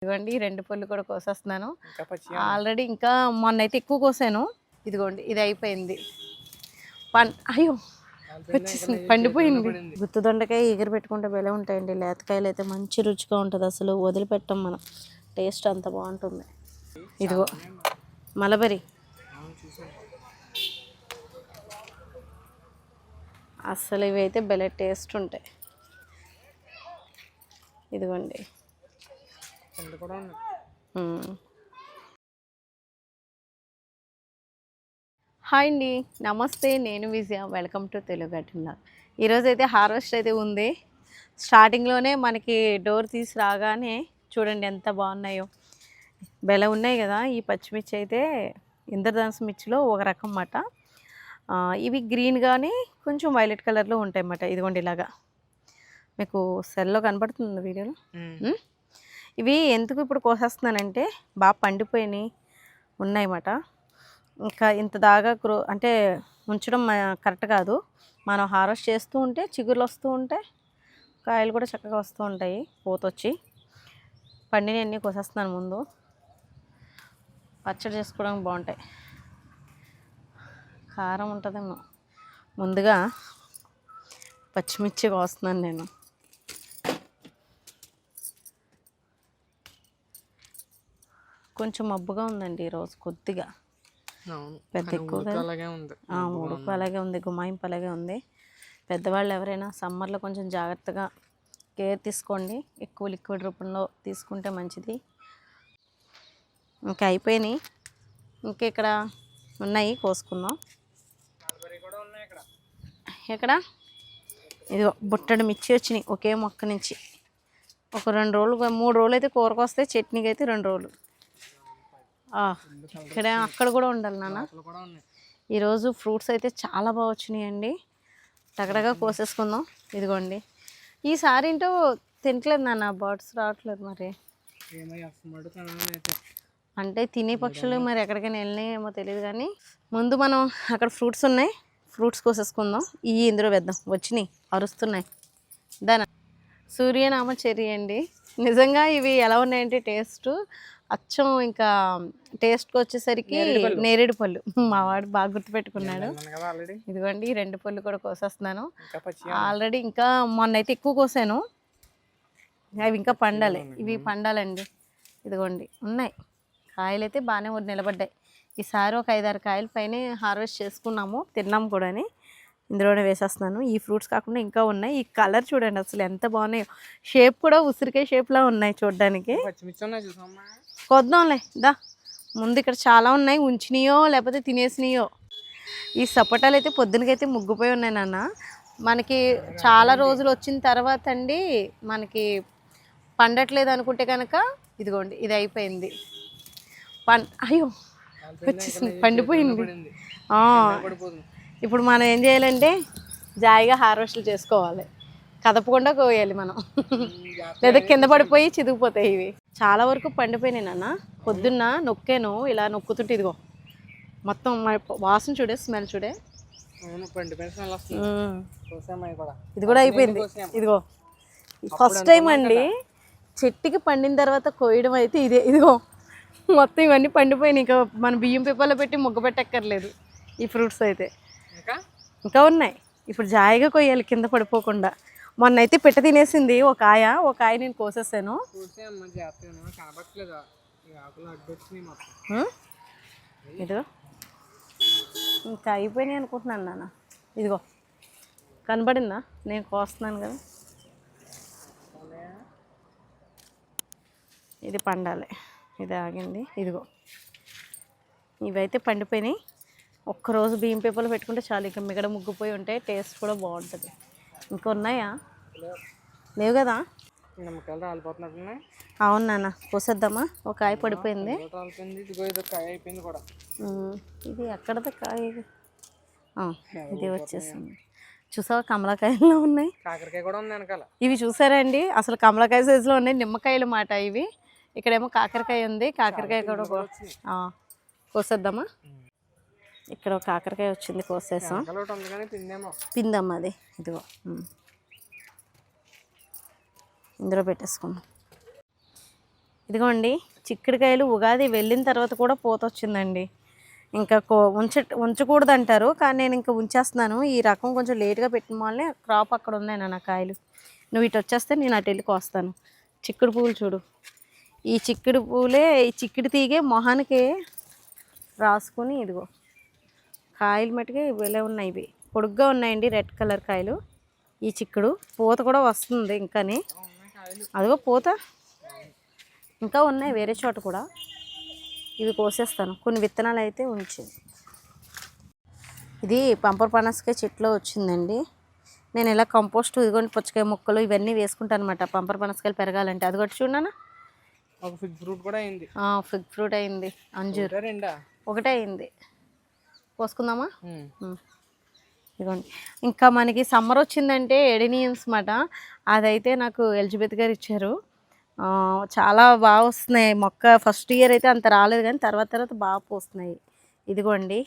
ఇదిగోండి 2 పళ్ళు కూడా కోసేస్తున్నాను. ఆల్రెడీ ఇంకా మొన్నైతే ఎక్కువ కోసాను. ఇదిగోండి ఇది అయిపోయింది. అయ్యో వచ్చేసింది, పండిపోయింది. గుత్తి దొండకాయ ఎగిరి పెట్టుకుంటే భలే ఉంటాయండి. లేతకాయలు అయితే మంచి రుచిగా ఉంటుంది, అసలు వదిలిపెట్టాం మనం. టేస్ట్ అంత బాగుంటుంది. ఇదిగో మలబరి అసలు ఇవి అయితే భలే టేస్ట్ ఉంటాయి. ఇదిగోండి హాయ్ అండి, నమస్తే. నేను Vijaya. Welcome to Telugu garden. ఈరోజు అయితే హార్వెస్ట్ అయితే ఉంది. స్టార్టింగ్లోనే మనకి డోర్ తీసి రాగానే చూడండి ఎంత బాగున్నాయో. బెల ఉన్నాయి కదా. ఈ పచ్చిమిర్చి అయితే ఇంద్రధనుసు మిర్చిలో ఒక రకం అన్నమాట. ఇవి గ్రీన్ కానీ కొంచెం వైలెట్ కలర్లో ఉంటాయి అన్నమాట. ఇదిగోండి ఇలాగా మీకు సెల్లో కనబడుతుంది వీడియోలో. ఇవి ఎందుకు ఇప్పుడు కోసేస్తున్నానంటే బాగా పండిపోయినాయి ఉన్నాయన్నమాట. ఇంకా ఇంత దాకా అంటే ఉంచడం కరెక్ట్ కాదు. మనం హార్వెస్ట్ చేస్తూ ఉంటే చిగుర్లు వస్తూ ఉంటాయి, కాయలు కూడా చక్కగా వస్తూ ఉంటాయి. పోతొచ్చి పండినవన్నీ కోసేస్తున్నాను. ముందు పచ్చడి చేసుకోవడానికి బాగుంటాయి. కారం ఉంటుందేమో. ముందుగా పచ్చిమిర్చి కోస్తున్నాను నేను. కొంచెం మబ్బుగా ఉందండి ఈరోజు కొద్దిగా. పెద్ద ఎక్కువగా ఉడుపు అలాగే ఉంది, గుమాయింపు అలాగే ఉంది. పెద్దవాళ్ళు ఎవరైనా సమ్మర్లో కొంచెం జాగ్రత్తగా కేర్ తీసుకోండి. ఎక్కువ లిక్విడ్ రూపంలో తీసుకుంటే మంచిది. ఇంకా అయిపోయినాయి, ఇంకా ఇక్కడ ఉన్నాయి, కోసుకుందాం. ఇక్కడ ఇదిగో బుట్టడు మిర్చి వచ్చినాయి ఒకే మొక్క నుంచి. ఒక 2 రోజులు 3 రోజులు అయితే కూరకు వస్తాయి, చట్నీకి అయితే 2 రోజులు. ఇక్కడ అక్కడ కూడా ఉండాలి నాన్న. ఈరోజు ఫ్రూట్స్ అయితే చాలా బాగా వచ్చినాయండి. తగడగా కోసేసుకుందాం. ఇదిగోండి ఈసారి ఏంటో తినట్లేదు నాన్న, బర్డ్స్ రావట్లేదు. మరి అంటే తినే పక్షులు మరి ఎక్కడికైనా వెళ్ళినాయేమో తెలియదు. కానీ ముందు మనం అక్కడ ఫ్రూట్స్ ఉన్నాయి, ఫ్రూట్స్ కోసేసుకుందాం. ఇవి ఇందులో వేద్దాం. వచ్చినాయి, అరుస్తున్నాయి. దాని సూర్యనామ చెర్రీ అండి. నిజంగా ఇవి ఎలా ఉన్నాయంటే టేస్ట్ అచ్చం ఇంకా టేస్ట్కి వచ్చేసరికి నేరేడు పళ్ళు. మా వాడు బాగా గుర్తుపెట్టుకున్నాడు. ఇదిగోండి 2 పళ్ళు కూడా కోసేస్తున్నాను. ఆల్రెడీ ఇంకా మొన్నైతే ఎక్కువ కోసాను. అవి ఇంకా పండాలి, ఇవి పండాలండి. ఇదిగోండి ఉన్నాయి కాయలు అయితే బాగానే నిలబడ్డాయి. ఈసారి ఒక 5-6 కాయల పైన హార్వెస్ట్ చేసుకున్నాము, తిన్నాము కూడా. ఇందులోనే వేసేస్తున్నాను. ఈ ఫ్రూట్స్ కాకుండా ఇంకా ఉన్నాయి. ఈ కలర్ చూడండి అసలు ఎంత బాగున్నాయో. షేప్ కూడా ఉసిరికాయ షేప్లా ఉన్నాయి చూడడానికి. కొద్దాంలే దా. ముందు ఇక్కడ చాలా ఉన్నాయి, ఉంచినాయో లేకపోతే తినేసినాయో. ఈ సపోటాలు అయితే పొద్దునకైతే ముగ్గిపోయి ఉన్నాయి నాన్న. మనకి చాలా రోజులు వచ్చిన తర్వాత అండి మనకి పండట్లేదు అనుకుంటే కనుక ఇదిగోండి ఇది అయిపోయింది. అయ్యో వచ్చేసింది, పండిపోయింది. ఇప్పుడు మనం ఏం చేయాలంటే జాయిగా హార్వెస్ట్లు చేసుకోవాలి, కదపకుండా కోయాలి మనం. లేదా కింద పడిపోయి చిదిగిపోతాయి. ఇవి చాలా వరకు పండిపోయినాయి నాన్న. పొద్దున్న నొక్కాను, ఇలా నొక్కుతుంటే ఇదిగో మొత్తం వాసన చూడే, స్మెల్ చూడే. ఇది కూడా అయిపోయింది. ఇదిగో ఫస్ట్ టైం అండి చెట్టుకి పండిన తర్వాత కోయడం అయితే ఇదే. ఇదిగో మొత్తం ఇవన్నీ పండిపోయినాయి. ఇంకా మన బియ్యం పిప్పలో పెట్టి ముగ్గ పెట్టక్కర్లేదు. ఈ ఫ్రూట్స్ అయితే ఇంకా ఉన్నాయి. ఇప్పుడు జాయిగా కొయ్యాలి కింద పడిపోకుండా. మొన్న అయితే పిట్ట తినేసింది ఒక కాయ నేను కోసేసాను. ఇదిగో ఇంకా అయిపోయినాయి అనుకుంటున్నాను నాన్న. ఇదిగో కనబడిందా నేను కోస్తున్నాను కదా. ఇది పండాలి, ఇది ఆగింది. ఇదిగో ఇవైతే పండిపోయినాయి. ఒక్కరోజు బియ్యం పేపర్లో పెట్టుకుంటే చాలు, ఇక మిగడ ముగ్గిపోయి ఉంటాయి. టేస్ట్ కూడా బాగుంటుంది. ఇంకా ఉన్నాయా? లేవు కదా. అవును నాన్న, కోసేద్దామా. ఒక కాయ పడిపోయింది. ఇది ఎక్కడది కాయ? ఇది వచ్చేసింది. చూసావా కమలాకాయల్లో ఉన్నాయి. కాకరకాయ కూడా ఉంది వెనకాల. ఇవి చూసారా అండి, అసలు కమలాకాయ సైజులో ఉన్నాయి. నిమ్మకాయలు మాట ఇవి. ఇక్కడేమో కాకరకాయ ఉంది. కాకరకాయ కూడా కోసేద్దామా. ఇక్కడ ఒక కాకరకాయ వచ్చింది, కోసేసాం. పిందమ్మా అది. ఇదిగో ఇందులో పెట్టేసుకున్నాం. ఇదిగోండి చిక్కుడుకాయలు ఉగాది వెళ్ళిన తర్వాత కూడా పూత వచ్చిందండి. ఇంకా ఉంచకూడదు అంటారు, కానీ నేను ఇంకా ఉంచేస్తున్నాను. ఈ రకం కొంచెం లేట్గా పెట్టిన వాళ్ళే క్రాప్ అక్కడ ఉన్నాయి నా కాయలు. నువ్వు ఇటు వచ్చేస్తే నేను అటు వెళ్ళి కోస్తాను. చిక్కుడు పువ్వులు చూడు, ఈ చిక్కుడు పువ్వులే, ఈ చిక్కుడు తీగే మొహానికి రాసుకుని ఇదిగో కాయలు మట్టుగా ఇవిలే ఉన్నాయి. ఇవి పొడుగ్గా ఉన్నాయండి, రెడ్ కలర్ కాయలు. ఈ చిక్కుడు పూత కూడా వస్తుంది ఇంకాని, అదిగో పూత ఇంకా ఉన్నాయి వేరే చోట కూడా. ఇవి కోసేస్తాను, కొన్ని విత్తనాలు అయితే ఉంచి. ఇది పంపర్ పనసకాయ చెట్లో వచ్చిందండి. నేను ఇలా కంపోస్ట్ ఇదిగోండి పుచ్చకాయ ముక్కలు ఇవన్నీ వేసుకుంటాను అనమాట పంపర్ పనసకాయలు పెరగాలంటే. అది కూడా చూడనా ఫిగ్ ఫ్రూట్ కూడా అయింది. ఫిగ్ ఫ్రూట్ అయింది, అంజూర్ ఒకటే అయింది. కోసుకుందామా? ఇదిగోండి. ఇంకా మనకి సమ్మర్ వచ్చిందంటే ఎడినియన్స్ మాట, అదైతే నాకు ఎలిజబెత్ గారు ఇచ్చారు. చాలా బాగా వస్తున్నాయి మొక్క. ఫస్ట్ ఇయర్ అయితే అంత రాలేదు, కానీ తర్వాత బాగా పోస్తున్నాయి. ఇదిగోండి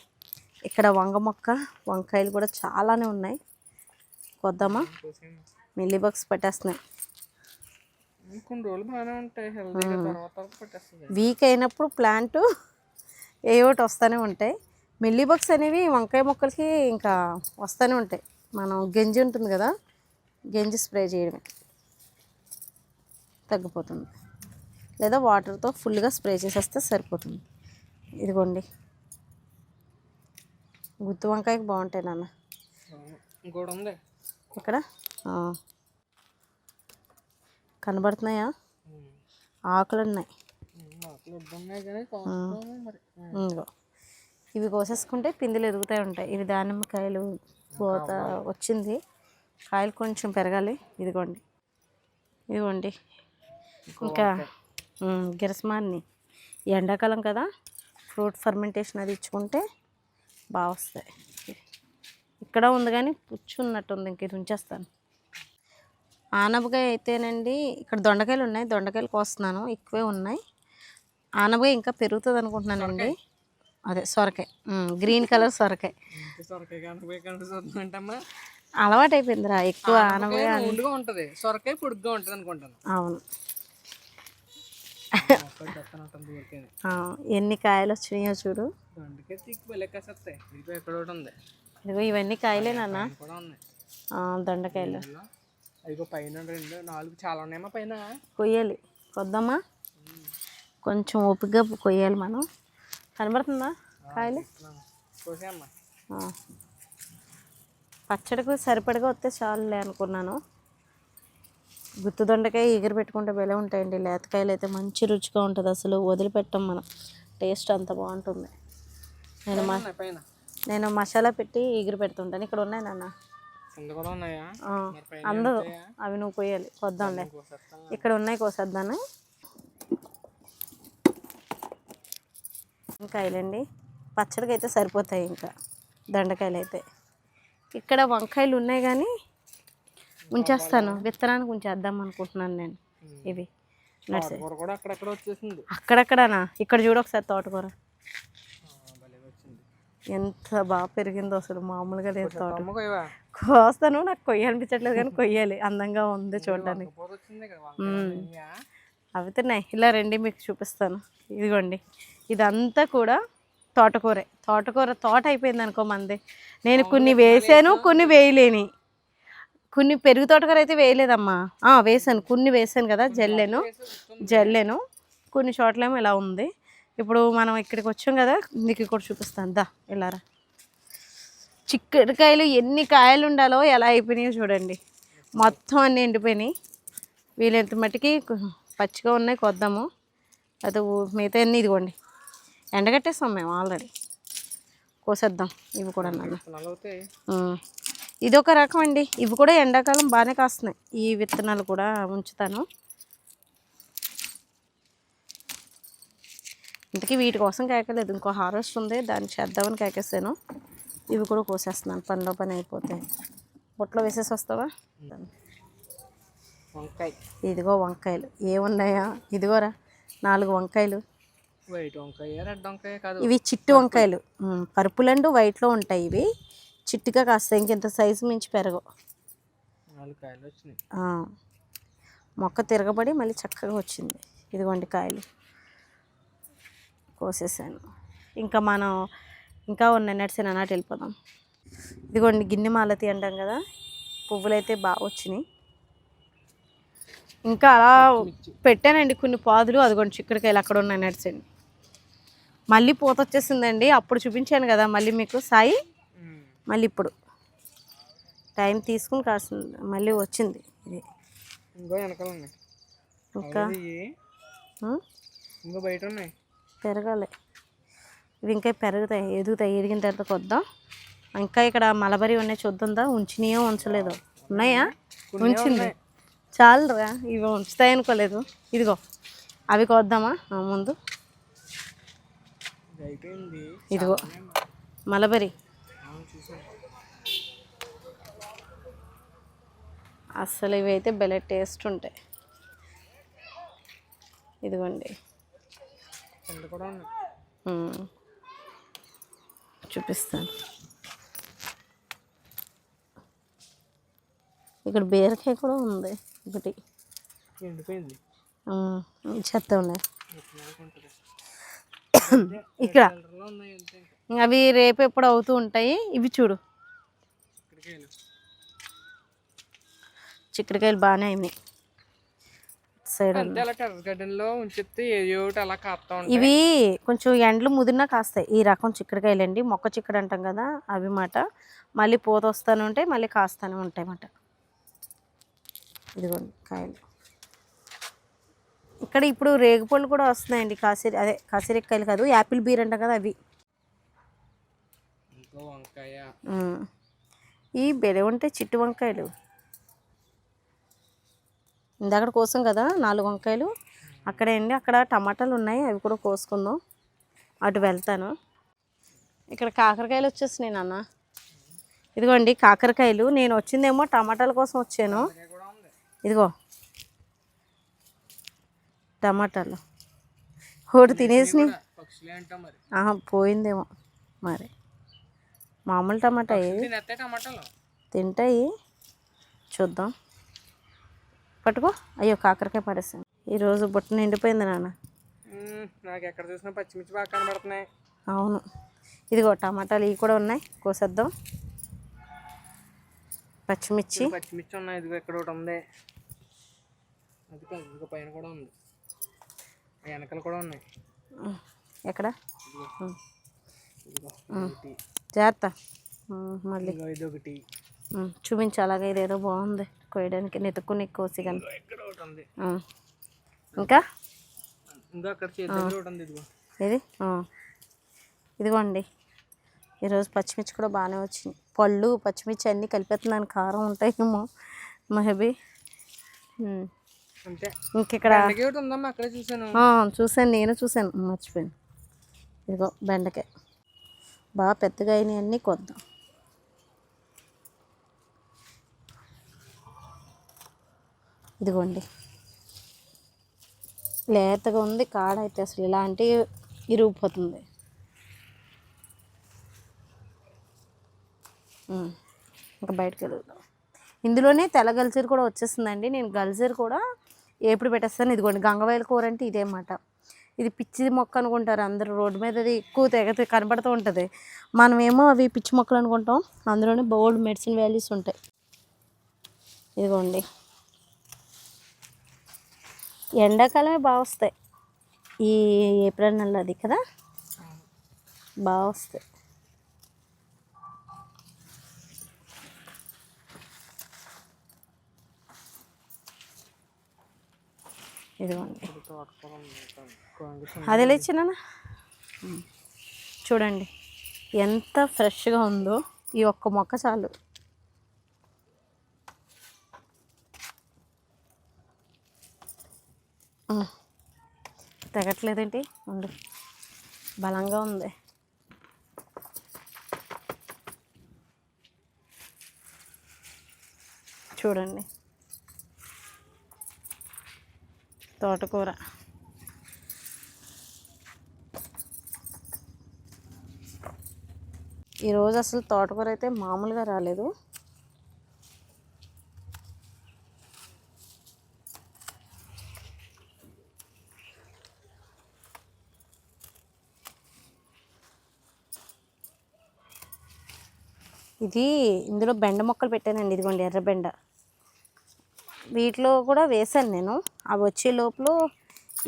ఇక్కడ వంగ మొక్క, వంకాయలు కూడా చాలానే ఉన్నాయి. కొద్దామా? మిల్లీ బగ్స్ పట్టేస్తున్నాయి. వీక్ అయినప్పుడు ప్లాంట్ ఏ ఒకటి వస్తూనే ఉంటాయి. మిల్లీ బగ్స్ అనేవి వంకాయ మొక్కలకి ఇంకా వస్తూనే ఉంటాయి. మనం గంజి ఉంటుంది కదా, గంజి స్ప్రే చేయడమే తగ్గిపోతుంది, లేదా వాటర్తో ఫుల్గా స్ప్రే చేసేస్తే సరిపోతుంది. ఇదిగోండి గుత్తి వంకాయకి బాగుంటాయి నాన్న. ఇక్కడ కనబడుతున్నాయా? ఆకులు ఉన్నాయి. ఇంకో ఇవి కోసేసుకుంటే పిందెలు ఎదుగుతూ ఉంటాయి. ఇవి దానిమ్మకాయలు పూత వచ్చింది, కాయలు కొంచెం పెరగాలి. ఇదిగోండి ఇంకా గిరసమాన్ని ఎండాకాలం కదా, ఫ్రూట్ ఫర్మెంటేషన్ అది ఇచ్చుకుంటే బాగా వస్తాయి. ఇక్కడ ఉంది కానీ పుచ్చు ఉన్నట్టుంది, ఇంక ఇది ఉంచేస్తాను. ఆనపకాయ అయితేనండి ఇక్కడ దొండకాయలు ఉన్నాయి, దొండకాయలు కోస్తున్నాను, ఎక్కువే ఉన్నాయి. ఆనపకాయ ఇంకా పెరుగుతుంది అనుకుంటున్నానండి. అదే సొరకాయ, గ్రీన్ కలర్ సొరకాయ. అలవాటు అయిపోయిందిరా ఎక్కువ ఆనపకాయ ఉంటుంది, సొరకాయ పొడుగ్గా ఉంటుంది అనుకుంటాను. అవును. ఎన్ని కాయలు వచ్చినాయో చూడు. ఇదిగో ఇవన్నీ కాయలే నాన్న, దొండకాయలు. కొయ్యాలి, కొద్దామా? కొంచెం ఓపికగా కొయ్యాలి మనం. కనబడుతుందా కాయలు? పచ్చడికి సరిపడగా వస్తే చాలులే అనుకున్నాను. గుత్తి దొండకాయ ఎగిరి పెట్టుకుంటే భలే ఉంటాయండి. లేతకాయలు అయితే మంచి రుచిగా ఉంటుంది, అసలు వదిలిపెట్టాం మనం. టేస్ట్ అంత బాగుంటుంది. నేను మసాలా పెట్టి ఎగిరి పెడుతుంటాను. ఇక్కడ ఉన్నాయి నాన్న, అందదు. అవి నువ్వు కొయ్యాలి, కొద్దాంలే. ఇక్కడ ఉన్నాయి, కోసేద్దాను. కాయలండి పచ్చడికి అయితే సరిపోతాయి. ఇంకా దొండకాయలు అయితే ఇక్కడ వంకాయలు ఉన్నాయి, కానీ ఉంచేస్తాను, విత్తనానికి ఉంచేద్దాం అనుకుంటున్నాను నేను. ఇవి అక్కడక్కడనా? ఇక్కడ చూడు ఒకసారి తోటకూర ఎంత బాగా పెరిగిందో, అసలు మామూలుగా లేదు. తోట కోస్తాను, నాకు కొయ్యాలనిపించట్లేదు, కానీ కొయ్యాలి. అందంగా ఉంది చూడడానికి. అవి తిన్నాయి. ఇలా రండి మీకు చూపిస్తాను. ఇదిగోండి ఇదంతా కూడా తోటకూరే. తోట అయిపోయింది అనుకో మంది. నేను కొన్ని వేసాను, కొన్ని వేయలేని. కొన్ని పెరుగు తోటకూర అయితే వేయలేదమ్మా. వేసాను, కొన్ని వేసాను కదా, జల్లేను. కొన్ని చోట్లేమో ఇలా ఉంది. ఇప్పుడు మనం ఇక్కడికి వచ్చాం కదా, నీకు ఇక్కడ చూపిస్తాను. దా ఇలారా. చిక్కుడుకాయలు ఎన్ని కాయలు ఉండాలో ఎలా అయిపోయినాయో చూడండి. మొత్తం అన్నీ ఎండిపోయినాయి. వీలైనంత మట్టికి పచ్చిగా ఉన్నాయి, కొద్దాము. అది మిగతా అన్నీ ఇదిగోండి ఎండగట్టేస్తాం మేము ఆల్రెడీ. కోసేద్దాం ఇవి కూడా నాన్న. ఇది ఒక రకం అండి. ఇవి కూడా ఎండాకాలం బాగానే కాస్తున్నాయి. ఈ విత్తనాలు కూడా ఉంచుతాను. ఇంతకీ వీటి కోసం కేకలేదు, ఇంకో హార్వెస్ట్ ఉంది, దాన్ని చేద్దామని కేకేసాను. ఇవి కూడా కోసేస్తున్నాను, పనిలో పని అయిపోతాయి. బొట్లో వేసేసి వస్తావా? వంకాయ. ఇదిగో వంకాయలు ఏమున్నాయా? ఇదిగోరా 4 వంకాయలు. వైట్ వంకాయ, రెడ్ వంకాయ కాదు, ఇవి చిట్టు వంకాయలు. పర్పుల్ అండ్ వైట్లో ఉంటాయి. ఇవి చిట్టుగా కాస్తాయి, ఇంకెంత సైజు మించి పెరగవు. 4 కాయలు వచ్చినాయి. మొక్క తిరగబడి మళ్ళీ చక్కగా వచ్చింది. ఇదిగోండి కాయలు కోసేసాను. ఇంకా మనం ఇంకా ఉన్నాయి నడిచిన నాటి వెళ్ళిపోదాం. ఇదిగోండి గిన్నె మాలతి అంటాం కదా, పువ్వులు అయితే బాగా వచ్చినాయి. ఇంకా అలా పెట్టానండి కొన్ని పాదులు. అదిగోండి చిక్కుడుకాయలు అక్కడ ఉన్నాయి నడిచండి. మళ్ళీ పూత వచ్చేసిందండి. అప్పుడు చూపించాను కదా మళ్ళీ మీకు సాయి, మళ్ళీ ఇప్పుడు టైం తీసుకుని కాస్తుంది, మళ్ళీ వచ్చింది ఇది. ఇంకా బయట ఉన్నాయి పెరగాలి. ఇవి ఇంకా పెరుగుతాయి, ఎదుగుతాయి. ఎదిగిన తర్వాత కొద్దాం. ఇంకా ఇక్కడ మలబరి ఉన్నాయి, చూద్దా ఉంచినాయో ఉంచలేదో. ఉన్నాయా? ఉంచింది. చాలురా, ఇవి ఉంచుతాయి అనుకోలేదు. ఇదిగో అవి కొద్దామా ముందు. ఇదిగో మలబరి అస్సలు ఇవి అయితే భలే టేస్ట్ ఉంటాయి. ఇదిగోండి చూపిస్తాను. ఇక్కడ బీరకాయ కూడా ఉంది ఒకటి, ఎండిపోయింది. చెత్త ఉన్నాయి ఇక్కడ. అవి రేపు ఎప్పుడు అవుతూ ఉంటాయి. ఇవి చూడు చిక్కుడుకాయలు బాగానే అయినాయి సైడ్. ఇవి కొంచెం ఎండలు ముదిరినా కాస్తాయి. ఈ రకం చిక్కుడుకాయలు అండి, మొక్క చిక్కుడు అంటాం కదా అవి మాట. మళ్ళీ పూత వస్తూనే ఉంటాయి, మళ్ళీ కాస్తూనే ఉంటాయి అన్నమాట. ఇదిగోండి కాయలు. ఇక్కడ ఇప్పుడు రేగుపళ్ళు కూడా వస్తున్నాయండి. కాసిరెక్కాయలు కాదు, యాపిల్ బీర్ అంటాం కదా అవి. ఈ బెడ ఉంటాయి చిట్టు వంకాయలు. ఇందాక కోసం కదా 4 వంకాయలు అక్కడే అండి. అక్కడ టమాటాలు ఉన్నాయి, అవి కూడా కోసుకుందాం. అటు వెళ్తాను. ఇక్కడ కాకరకాయలు వచ్చేసినాయి నాన్న. ఇదిగోండి కాకరకాయలు. నేను వచ్చిందేమో టమాటాల కోసం వచ్చాను. ఇదిగో టమాటాలు ఒకటి తినేసి పోయిందేమో మరి. మామూలు టమాటా తింటాయి, చూద్దాం. పట్టుకో. అయ్యో కాకరకాయ పడేసాను. ఈరోజు బుట్ట నిండిపోయింది నాన్న. నాకు ఎక్కడ చూసినా పచ్చిమిర్చి బాగా కనబడుతున్నాయి. అవును. ఇదిగో టమాటాలు ఇవి కూడా ఉన్నాయి, కోసేద్దాం. పచ్చిమిర్చి ఉన్నాయి. ఇదిగో ఇక్కడ ఒకటి ఉంది, అది కాదు ఇంకో పైన కూడా ఉంది, వెనకలు కూడా ఉన్నాయి. ఎక్కడ? జాగ్రత్త. మళ్ళీ ఇది ఒకటి చూపించు. అలాగే ఇదేదో బాగుంది కోయడానికి, నెతుక్కుని కోసి. కానీ ఇంకా ఇది ఇదిగోండి. ఈరోజు పచ్చిమిర్చి కూడా బాగానే వచ్చినాయి. పళ్ళు పచ్చిమిర్చి అన్నీ కలిపేస్తున్నాను, కారం ఉంటాయేమో మేబీ. ఇంకెక్కడ చూసాను, నేను చూసాను, మర్చిపోయాను. ఇదిగో బెండకాయ బాగా పెద్దగా అయినాయి, అన్నీ కొద్దాం. ఇదిగోండి లేతగా ఉంది కాడ అయితే, అసలు ఇలాంటి ఇరిగిపోతుంది. ఇంకా బయటకు వెళ్దాం. ఇందులోనే తెల్ల గల్జీరు కూడా వచ్చేస్తుందండి. నేను గల్జీరు కూడా ఎప్పుడు పెట్టేస్తాను. ఇదిగోండి గంగవాయల కూర అంటే ఇదే అన్నమాట. ఇది పిచ్చి మొక్క అనుకుంటారు అందరూ. రోడ్డు మీద అది ఎక్కువ తెగ కనబడుతూ ఉంటుంది. మనమేమో అవి పిచ్చి మొక్కలు అనుకుంటాం, అందులోనే బోల్డ్ మెడిసిన్ వాల్యూస్ ఉంటాయి. ఇదిగోండి ఎండాకాలమే బాగా వస్తాయి. ఈ ఏప్రిల్ నెల అది కదా బాగా వస్తాయి. ఇదిగోండి అది లేచినా చూడండి ఎంత ఫ్రెష్గా ఉందో. ఈ ఒక్క మొక్క చాలు. తెగట్లేదేంటి? ఉండు, బలంగా ఉంది. చూడండి తోటకూర. ఈరోజు అసలు తోటకూర అయితే మామూలుగా రాలేదు. ఇది ఇందులో బెండ మొక్కలు పెట్టానండి, ఇదిగోండి ఎర్ర బెండ. వీటిలో కూడా వేసాను నేను. అవి వచ్చే లోపల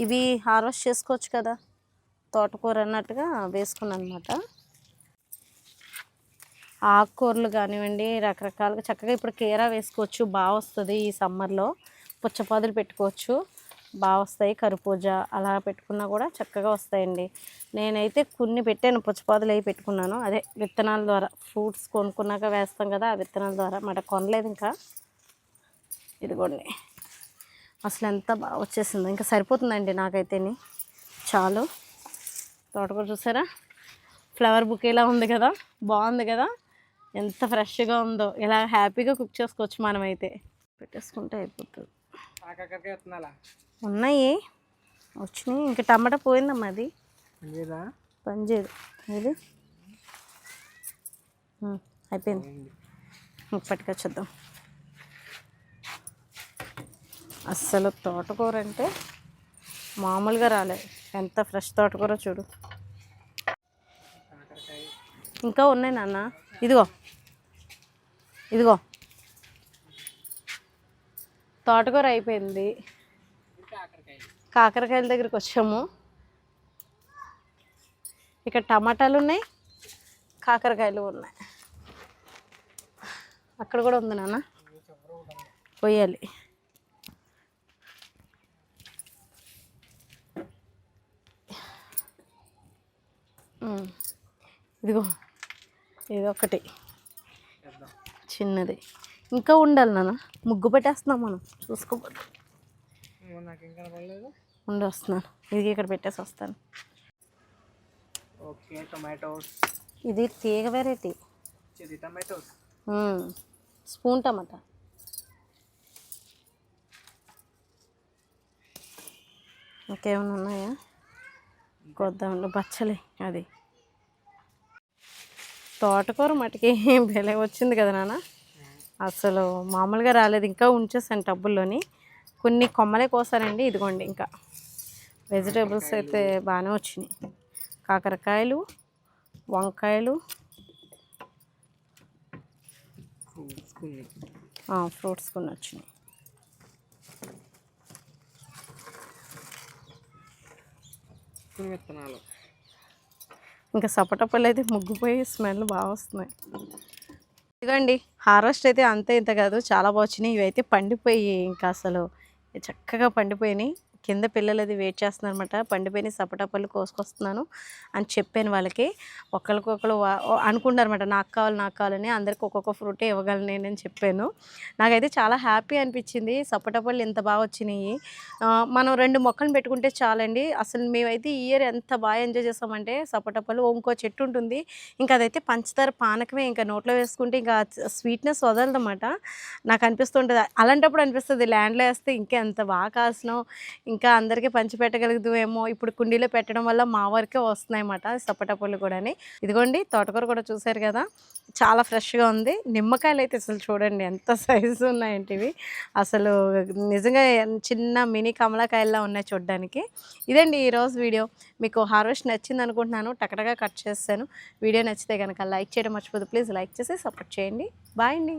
ఇవి హార్వెస్ట్ చేసుకోవచ్చు కదా, తోటకూర అన్నట్టుగా వేసుకున్నాను అనమాట. ఆకుకూరలు కానివ్వండి రకరకాలుగా చక్కగా ఇప్పుడు కీరా వేసుకోవచ్చు, బాగా వస్తుంది ఈ సమ్మర్లో. పుచ్చపాదులు పెట్టుకోవచ్చు, బాగా వస్తాయి. కరిపూజ అలా పెట్టుకున్నా కూడా చక్కగా వస్తాయండి. నేనైతే కొన్ని పెట్టాను, పుచ్చపాదులు అవి పెట్టుకున్నాను. అదే విత్తనాల ద్వారా, ఫ్రూట్స్ కొనుక్కున్నాక వేస్తాం కదా, ఆ విత్తనాల ద్వారా మాట కొనలేదు ఇంకా. ఇదిగోండి అసలు ఎంత బాగా వచ్చేసిందో, ఇంకా సరిపోతుందండి నాకైతేని, చాలు. తోటకూర చూసారా, ఫ్లవర్ బుకేలా ఉంది కదా, బాగుంది కదా, ఎంత ఫ్రెష్గా ఉందో. ఇలా హ్యాపీగా కుక్ చేసుకోవచ్చు మనమైతే. పెట్టేసుకుంటే అయిపోతుంది. కాకరకాయ విత్తనాలా ఉన్నాయి, వచ్చినాయి. ఇంకా టమాటా పోయిందమ్మా, అది లేదా పనిచేయదు. ఇది అయిపోయింది, పట్టుకొచ్చేద్దాం. అస్సలు తోటకూర అంటే మామూలుగా రాలేదు, ఎంత ఫ్రెష్ తోటకూర చూడు. కాకరకాయ ఇంకా ఉన్నాయి నాన్న, ఇదిగో ఇదిగో తోటకూర అయిపోయింది. కాకరకాయల దగ్గరికి వచ్చాము. ఇక్కడ టమాటాలు ఉన్నాయి, కాకరకాయలు ఉన్నాయి. అక్కడ కూడా ఉంది నాన్న, కొయ్యాలి. ఇదిగో ఇది ఒకటి చిన్నది, ఇంకా ఉండాలి నాన్న. ముగ్గు పెట్టేస్తున్నాం మనం, చూసుకోబోదు. నాకేం కనపడలేదు. ఉండి వస్తున్నాను, ఇది ఇక్కడ పెట్టేసి వస్తాను. Okay, tomatoes. ఇది తీగ వెరైటీ, ఇది టొమాటోస్. స్పూన్ టమాటా. ఇంకేమైనా ఉన్నాయా, కొద్దాంలో బచ్చలి. అది తోటకూర మటుకి భలే వచ్చింది కదా నాన్న, అసలు మామూలుగా రాలేదు. ఇంకా ఉంచేసాను టబ్బుల్లోని, కొన్ని కొమ్మలే కోసానండి. ఇదిగోండి ఇంకా వెజిటేబుల్స్ అయితే బాగానే వచ్చినాయి. కాకరకాయలు, వంకాయలు, ఫ్రూట్స్ కొన్ని వచ్చినాయి. విత్తనాలు ఇంకా సపటపల్లి అయితే ముగ్గిపోయి స్మెల్ బాగా వస్తున్నాయి. ఇదిగోండి హార్వెస్ట్ అయితే అంతే ఇంత కాదు, చాలా బాగా వచ్చినాయి. ఇవైతే పండిపోయి ఇంకా అసలు చక్కగా పండిపోయినాయి. కింద పిల్లలు అది వెయిట్ చేస్తున్నారు అనమాట. పండిపోయిన సపటపళ్ళు కోసుకొస్తున్నాను అని చెప్పాను వాళ్ళకి. ఒకరికొకరు అనుకుంటారనమాట, నాకు కావాలని. అందరికి ఒక్కొక్క ఫ్రూటే ఇవ్వగలను నేనని చెప్పాను. నాకైతే చాలా హ్యాపీ అనిపించింది. సపటపళ్ళు ఎంత బాగా వచ్చినాయి. మనం 2 మొక్కలు పెట్టుకుంటే చాలండి. అసలు మేమైతే ఈ ఇయర్ ఎంత బాగా ఎంజాయ్ చేస్తామంటే, సపటపళ్ళు ఇంకో చెట్టు ఉంటుంది, ఇంకా అదైతే పంచదార పానకమే, ఇంకా నోట్లో వేసుకుంటే ఇంకా స్వీట్నెస్ వదలదన్నమాట. నాకు అనిపిస్తుంటుంది, అలాంటప్పుడు అనిపిస్తుంది ల్యాండ్లో వేస్తే ఇంకా ఎంత బాగా కాసినాం, ఇంకా అందరికీ పంచి పెట్టగలుగుతామేమో. ఇప్పుడు కుండీలో పెట్టడం వల్ల మా వరకే వస్తున్నాయి అన్నమాట సపోటా కూడా. ఇదిగోండి తోటకూర కూడా చూసారు కదా, చాలా ఫ్రెష్గా ఉంది. నిమ్మకాయలు అయితే అసలు చూడండి ఎంత సైజు ఉన్నాయంటే ఇవి, అసలు నిజంగా చిన్న మినీ కమలాకాయల్లా ఉన్నాయి చూడడానికి. ఇదండి ఈరోజు వీడియో. మీకు హార్వెస్ట్ నచ్చింది అనుకుంటున్నాను, టకటగా కట్ చేస్తాను. వీడియో నచ్చితే కనుక లైక్ చేయడం మర్చిపోదు, ప్లీజ్ లైక్ చేసి సపోర్ట్ చేయండి. బాయ్ అండి.